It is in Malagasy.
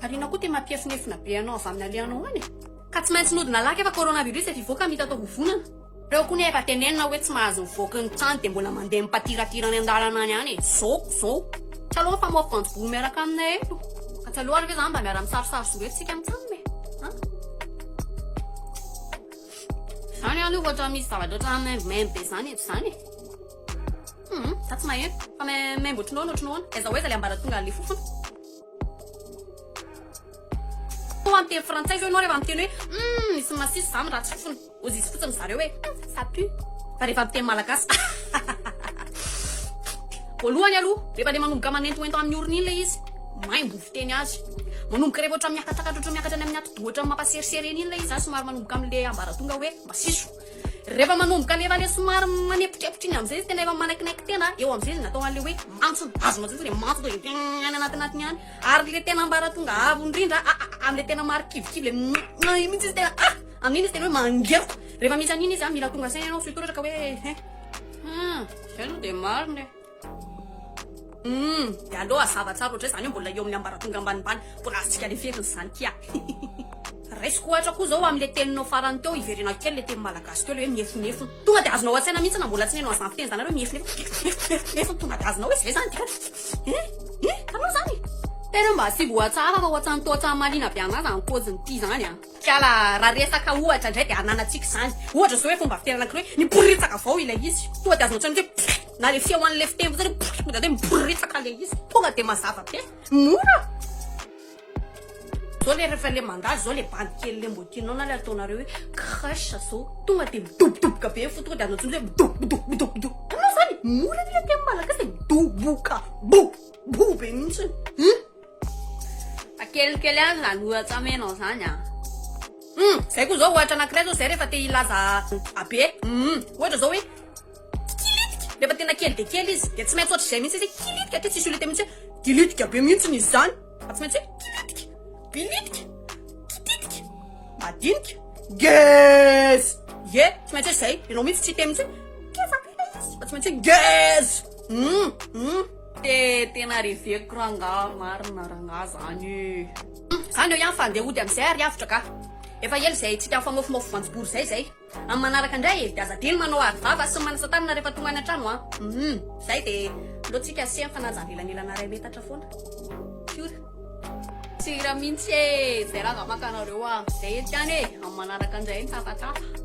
Harina koa tema piafinefina be anao avy amin'ny alianao any ka tsy maintsy nodina laky efa coronavirus efa hivoaka mita atao hovonana reo koa nefa tenenina hoe tsy mahazo mivoaka ny trano dia mbola mandeha mipatiratirany an-dalana any any zao tsaloha fa moafanjoboly miaraka aminay eto ka tsaloha ary ve zany mba miara misarisary soretsika mitsanome zany any io ohatra misy zavatra ohatran'ny maimbo be zany eto zany za tsy maheno fa maimbo ohatrinao ohatrinao any aiza hoe za le ambaratonga an'le fofona amin'ny teny frantsay zao ianao rehefa miteny hoe misy masisy zany raha tsy fofona ozy izy fotsiny zareo hoe satu fa rehefa miteny malagasy voalohany aloha rehefa le manomboka manentoento amin'ny orona iny le izy maimbo fiteny azy manomboka rehefa ohatra miakatrakatra ohatra miakatra any amin'ny ato dohatra mampaserisereny iny le izy zany somary manomboka amin'le ambaratonga hoe masiso rehefa manomboka nefa le somary manepotrepotry iny am'izay izy tena efa manaikinaiky tena eo am'izay izy natao an'le hoe mantsony azona zay le mantso de any anatinatiny any ary le tena ambaratonga avo indrindra am'le tena marikivikivy le mihitsy izy tena amin'iny izy tena hoe mangeroko rehefa misy an'iny izy mila tonga saina ianao soitoratra ka hoe zay aloha de mariny de aloha zavatsara ohatra zany io mbola eo amin'ny ambaratonga ambanimbany mbola azontsika le fetiny zany kia raisiko ohatra koa zao am'le teninao farany teo iverena kely le teny malagasy teo le hoe miefonefona tonga de azonao an-tsaina mihitsy na mbola tsy nenao azany fiteny zany hoe miefonefona tonga de azonao hoe zay zany tika anao zany tena mba sy voatsara fa ohatrany toatra malina be anazy ankoziny ity zany kala raha resaka ohatra indray de ananatsika zany ohatra zao hoe fomba fiterana ankiroe miboritsaka avao ilay izy tonga de azonao trany hoe na le feo an'le fiteny zany tonga de miboritsaka le izy tonga de mazava be mora zao le rehefa le mandazy zao le bandy kely le mbotinao na le ataonareo hoe crèche zao tonga de midobodoboka be fo tonga de anao tsony hoe midobodobodobodo anao zany mora le teny malagasy midoboka bo be mihitsy kelikely any zany ohatra menao zany zay koa zao ohatra anankiray zao zay rehefa te hilaza abe ohatra zao hoe kilitika rehefa tena kely de kely izy de tsy maintsy ohatra zay mihitsy izy kilitika ty tsisy olety mihitsy kilitika be mihitsy izy zany fa tsy maintsy hoe kilitika bilitika kititika madinika gez ye tsy maintsy zay ianao mihitsy tsy te mihitsy kezakila izy fa tsy maintsy gez tena reveko ranga marina ranga zany zany eo ihany fa andeha ody am'izay ary avitra ka efa ely zay tsika mifanofomofo vanjobory zay amin'ny manaraka indray de aza dely manao ary vava sy manasa tanana rehefa tonga any an-trano zay de loatsika sy mifanajavelanelana ray metatra foana fiora tsy raha mihitsy zay raha ngamankanareo zay ety any amin'ny manaraka indray ny tafatafa